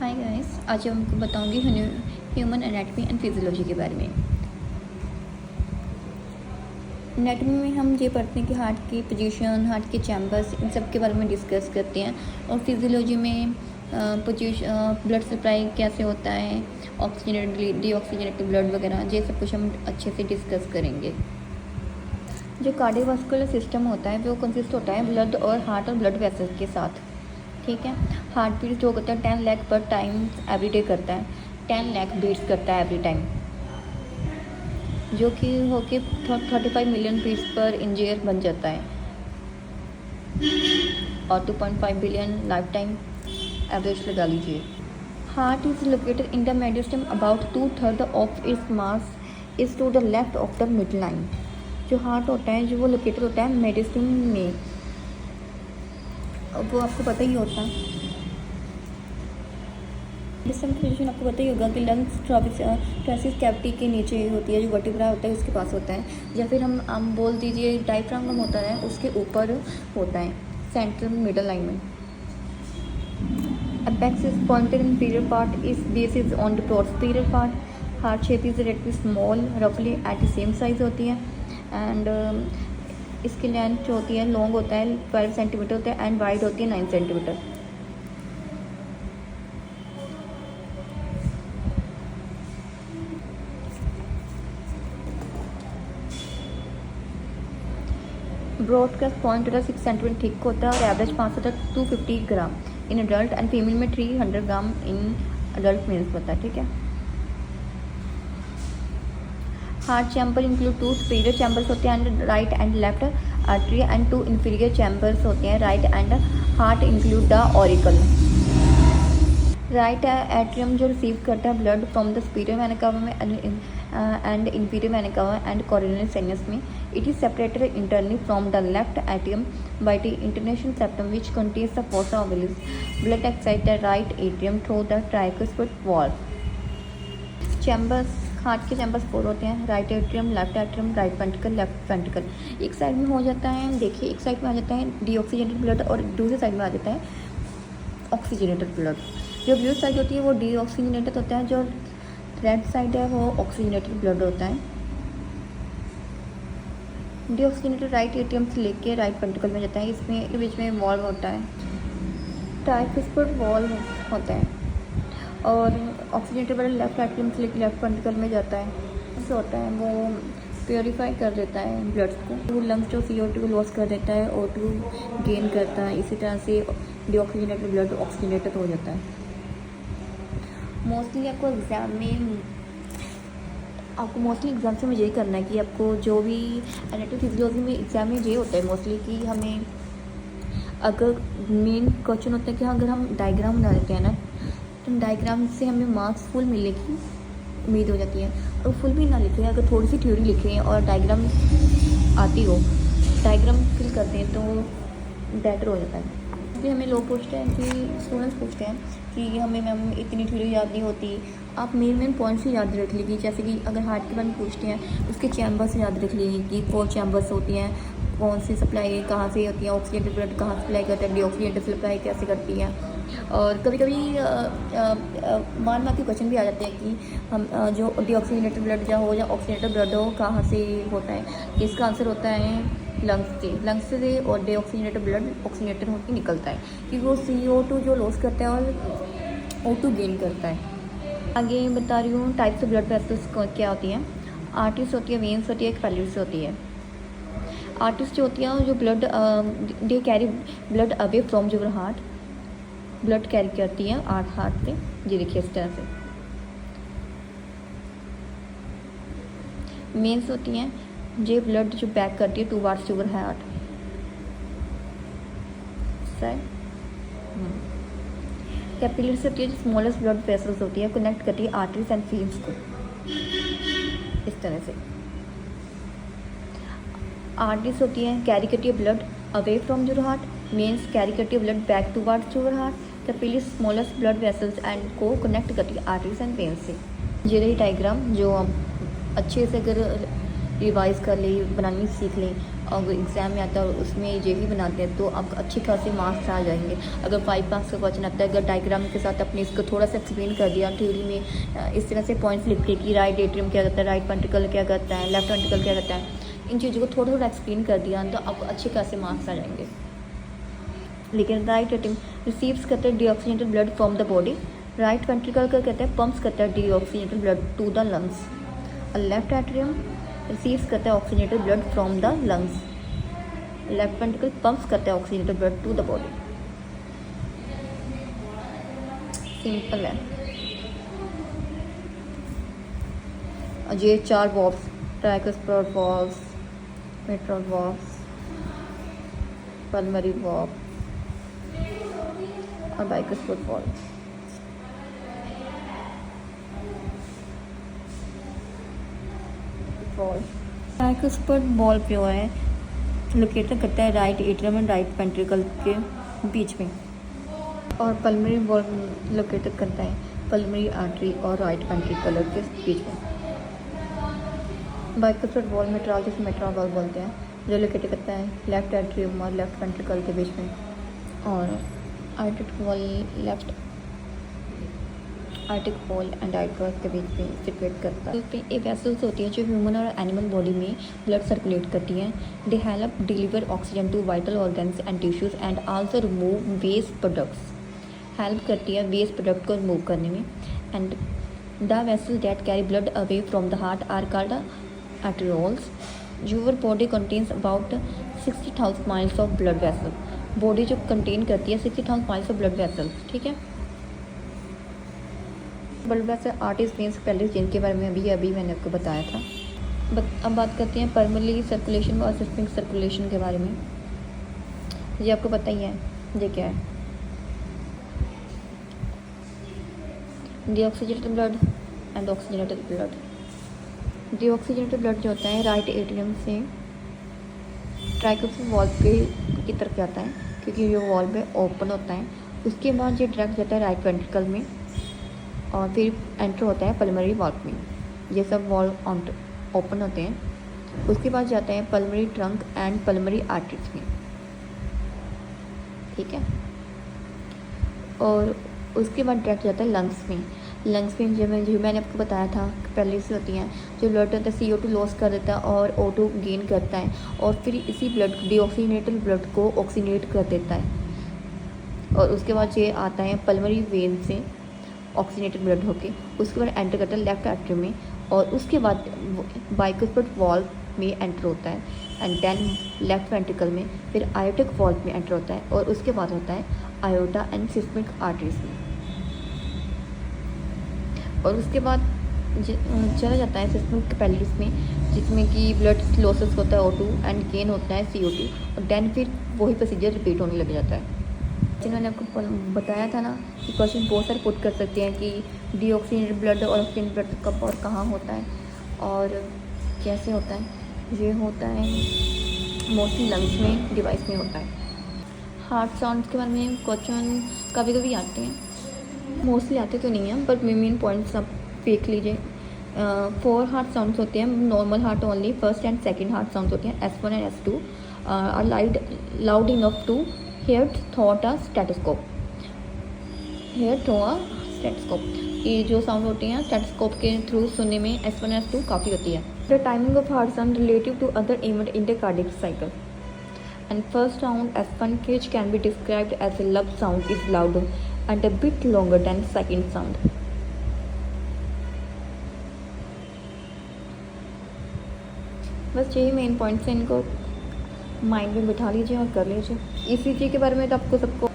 Hi guys, आज मैं आपको बताऊंगी ह्यूमन एनाटॉमी एंड फिजियोलॉजी के बारे में। एनाटॉमी में हम ये पढ़ते हैं कि हार्ट की पोजीशन, हार्ट के चैम्बर्स, इन सब के बारे में डिस्कस करते हैं। और फिजियोलॉजी में पोजीशन, ब्लड सप्लाई कैसे होता है, ऑक्सीजनेटेड डीऑक्सीजनेटेड ब्लड वगैरह, ये सब कुछ हम अच्छे से डिस्कस करेंगे। जो कार्डियोवास्कुलर सिस्टम होता है वो कंसिस्ट होता है ब्लड और हार्ट और ब्लड वेसल्स के साथ। ठीक है, हार्ट बीट जो करता है 10 लाख पर टाइम एवरी डे करता है, 10 लाख बीट्स करता है एवरी टाइम, जो कि होके 35 मिलियन बीट्स पर इंजीयर बन जाता है। और 2.5 बिलियन लाइफ टाइम एवरेज लगा लीजिए। Heart is located in the mediastinum, about 2/3 of its mass is to the left of the mid line. जो हार्ट होता है जो वो लोकेटेड होता है मेडिसिन में, वो आपको पता ही होता है। मेडिसिन की पोजीशन आपको पता ही होगा कि लंग्स ट्रांसिस कैविटी के नीचे होती है, जो वर्टिब्रा होता है उसके पास होता है, या फिर हम बोल दीजिए डायफ्राम होता है उसके ऊपर होता है, सेंट्रल मिडल लाइन में। Apex is pointed in inferior part, its base is on the posterior part. Heart shape is relatively small, roughly at the same size होती है। एंड इसकी लेंथ जो होती है लॉन्ग होता है 12 सेंटीमीटर होता है, एंड वाइड होती है 9 सेंटीमीटर। ब्रॉडकास्ट पॉइंट होता है 6 सेंटीमीटर थिक होता है, और एवरेज 500 तक 250 ग्राम इन अडल्ट, एंड फीमेल में 300 ग्राम इन अडल्ट मेल्स होता है। ठीक है, heart chamber include 2 superior chambers होते हैं, right and left artery, and 2 inferior chambers होते हैं, right and heart include the auricle. Right atrium जो रिसीव करता है blood from the superior vena cava and inferior vena cava and coronary sinus में। It is separated internally from the left atrium by the international septum which contains the fossa ovalis. Blood exits the right atrium through the tricuspid valve. Chambers, heart के chambers 4 होते हैं, right atrium, left atrium, right ventricle, left ventricle. एक side में हो जाता है, देखिए एक साइड में आ जाता है डीऑक्सीजनेटेड ब्लड, और दूसरी साइड में आ जाता है ऑक्सीजनेटेड ब्लड। जो ब्लू साइड होती है वो डीऑक्सीजनेटेड होता है, जो रेड साइड है वो ऑक्सीजनेटेड ब्लड होता है। डीऑक्सीजनेटेड राइट एट्रियम से लेके राइट वेंट्रिकल में जाता है, इसमें बीच में वॉल्व होता है, ट्राइकुस्पिड वॉल्व होता है, और ऑक्सीजनेटेड ब्लड लेफ्ट एट्रियम से लेकर लेफ्ट वेंट्रिकल में जाता है। इससे होता है वो प्योरीफाई कर देता है ब्लड को, वो लंग्स जो CO2 को लॉस कर देता है, O2 गेन करता है, इसी तरह से डीऑक्सीजनेटेड ब्लड ऑक्सीजनेटेड हो जाता है। मोस्टली आपको एग्ज़ाम में यही करना है कि आपको जो भी एनाटॉमी फिजियोलॉजी में एग्ज़ाम में ये होता है मोस्टली कि हमें, अगर मेन क्वेश्चन होता है कि अगर हम डायग्राम बना देते हैं ना, तो डायग्राम से हमें मार्क्स फुल मिलने की उम्मीद हो जाती है। और फुल भी ना लिखें, अगर थोड़ी सी थ्योरी लिखें और डायग्राम आती हो, डायग्राम फिल करते हैं तो बेटर हो जाता है। इसलिए हमें लोग पूछते हैं कि स्टूडेंट्स पूछते हैं कि हमें मैम इतनी थ्योरी याद नहीं होती, आप मेन पॉइंट्स ही याद रख लीजिए। जैसे कि अगर हार्ट के बारे में पूछते हैं उसके चैम्बर्स याद रख लीजिए कि 4 चैम्बर्स होती हैं, कौन सी सप्लाई कहाँ से होती है, ऑक्सीजनेटेड ब्लड कहाँ सप्लाई करता है, डीऑक्सीजनेटेड सप्लाई कैसे करती है। और कभी कभी मान के क्वेश्चन भी आ जाते हैं कि हम जो डीऑक्सीजनेटेड ब्लड जो हो या ऑक्सीजनेटेड ब्लड हो कहाँ से होता है। इसका आंसर होता है लंग्स से, और डीऑक्सीजनेटेड ब्लड ऑक्सीजनेटेड होकर निकलता है क्योंकि वो CO2 जो लॉस करता है और O2 गेन करता है। आगे बता रही हूँ टाइप्स ऑफ ब्लड वेसल्स क्या होती हैं। आर्टरीज होती है, वेन्स होती है, कैपिलरीज होती है। आर्टरीज जो होती है जो blood they carry blood away from your heart, blood carry करती है हार्ट से। ये देखिए इस तरह से। वेन्स होती हैं ये ब्लड जो बैक करती है टूवर्ड्स योर हार्ट। कैपिलरीज होती है जो स्मॉलेस्ट ब्लड वेसल्स होती है, कनेक्ट करती है आर्टरीज एंड वेन्स को इस तरह से। आर्टरीज होती है कैरी करती है blood away from your heart, veins carry करती है blood back towards your heart, capillaries smallest blood vessels and को कनेक्ट करती है आर्टरीज एंड वेन्स से। ये रही डायग्राम, जो आप अच्छे से अगर रिवाइज कर लें, बनानी सीख लें और एग्ज़ाम में आता है और उसमें ये भी बनाते हैं तो आपको अच्छे खासे मार्क्स आ जाएंगे। अगर 5 मार्क्स का क्वेश्चन आता है, अगर डायग्राम के साथ अपने इसको थोड़ा सा एक्सप्लेन कर दिया थ्योरी में, इस तरह से पॉइंट्स लिख के कि राइट एट्रियम क्या करता है, राइट वेंट्रिकल क्या करता है, लेफ्ट वेंट्रिकल क्या करता है, इन चीज़ों को थोड़ा थोड़ा एक्सप्लेन कर दिया तो आपको अच्छे खासे मार्क्स आ जाएंगे। लेकिन राइट एट्रियम रिसीव्स करता है deoxygenated blood from the body, right ventricle का कहते हैं पंप्स करता है deoxygenated blood to the lungs, और लेफ्ट एट्रियम रिसीव्स करता है oxygenated blood from the lungs, left ventricle pumps करता है oxygenated blood to the body. Simple है। और ये 4 valves, tricuspid valves, mitral valves, pulmonary valve और बाइकुस्पिड वॉल्व। ट्राइकुस्पिड वॉल्व जो है लोकेटेड करता है right atrium and right ventricle के बीच में, और पल्मोनरी वॉल्व लोकेटेड करता है पल्मोनरी आर्टरी और राइट वेंट्रिकल के बीच में। बाइकुस्पिड वॉल्व मिट्रल जिसे मिट्रल वॉल्व बोलते हैं, जो लोकेटेड करता है लेफ्ट एट्रियम और लेफ्ट वेंट्रिकल के बीच में, और Arctic valve left Arctic wall and artwork के बीच में सिचुएट करता है। तो ये वेसल्स होती हैं जो ह्यूमन और एनिमल बॉडी में ब्लड सर्कुलेट करती हैं। They help deliver oxygen to vital organs and tissues and also remove waste products, help करती है वेस्ट प्रोडक्ट को रिमूव करने में। And the vessel that carry blood away from the heart are called arterioles. Your body contains about 60,000 miles of blood vessel, body जो contain करती है 60,000 miles of blood vessel, ठीक है। ब्लड वेसल आर्टरीज वेन्स पहले जिनके बारे में अभी मैंने आपको बताया था। अब बात करते हैं पल्मोनरी सर्कुलेशन और सिस्टमिक सर्कुलेशन के बारे में। ये आपको पता ही है, ये क्या है, deoxygenated blood and oxygenated blood. Deoxygenated blood जो होता है राइट एट्रियम से ट्राइकुस्पिड वॉल्व की तरफ जाता है, क्योंकि ये वॉल्व ओपन होता है। उसके बाद ये डायरेक्ट जाता है राइट वेंट्रिकल में और फिर एंटर होता है पल्मोनरी वॉल्व में। ये सब वॉल्व ओपन होते हैं। उसके बाद जाता है pulmonary trunk and pulmonary arteries में, ठीक है। और उसके बाद डायरेक्ट जाता है लंग्स में। लंग्स में जो मैंने आपको बताया था पहले से होती हैं, जो ब्लड होता है CO2 लॉस कर देता है और O2 गेन करता है, और फिर इसी ब्लड डीऑक्सीजनेटेड ब्लड को ऑक्सीनेट कर देता है। और उसके बाद ये आता है पल्मोनरी वेन से ऑक्सीनेटेड ब्लड होके, उसके बाद एंटर करता है लेफ्ट एट्रियम में, और उसके बाद बाइकुस्पिड वॉल्व में एंटर होता है, एंड देन लेफ्ट वेंट्रिकल में, फिर आयोटिक वॉल्व में एंटर होता है, और उसके बाद होता है आयोटा एंड सिस्टमिक आर्टरीज में। और उसके बाद चला जाता है सिस्टमिक कैपिलरीज में, जिसमें कि ब्लड लॉसेस होता है O2 एंड गेन होता है CO2, और देन फिर वही प्रोसीजर रिपीट होने लग जाता है। जिन्होंने आपको बताया था ना कि क्वेश्चन बहुत सारे पुट कर सकते हैं कि डीऑक्सीजनेटेड ब्लड और ऑक्सीजन ब्लड कब और कहाँ होता है और कैसे होता है। ये होता है मोस्टली लंग्स में, डिवाइस में होता है। हार्ट साउंड्स के बारे में क्वेश्चन कभी कभी आते हैं, मोस्टली आते तो नहीं हैं, बट मेन पॉइंट्स आप देख लीजिए। 4 हार्ट साउंड्स होते हैं, normal heart only, first and second heart sounds होते हैं S1 and S2 are loud enough to hear through a stethoscope. ये जो साउंड होती हैं स्टेथोस्कोप के थ्रू सुनने में S1 S2 काफ़ी होती है। The timing of heart sound relative to other event in the cardiac cycle, and first sound S1 which can be described as a love sound is louder and a bit longer than second sound. बस यही main points हैं, इनको mind में बिठा लीजिए और कर लीजिए। ECG के बारे में तो आपको सबको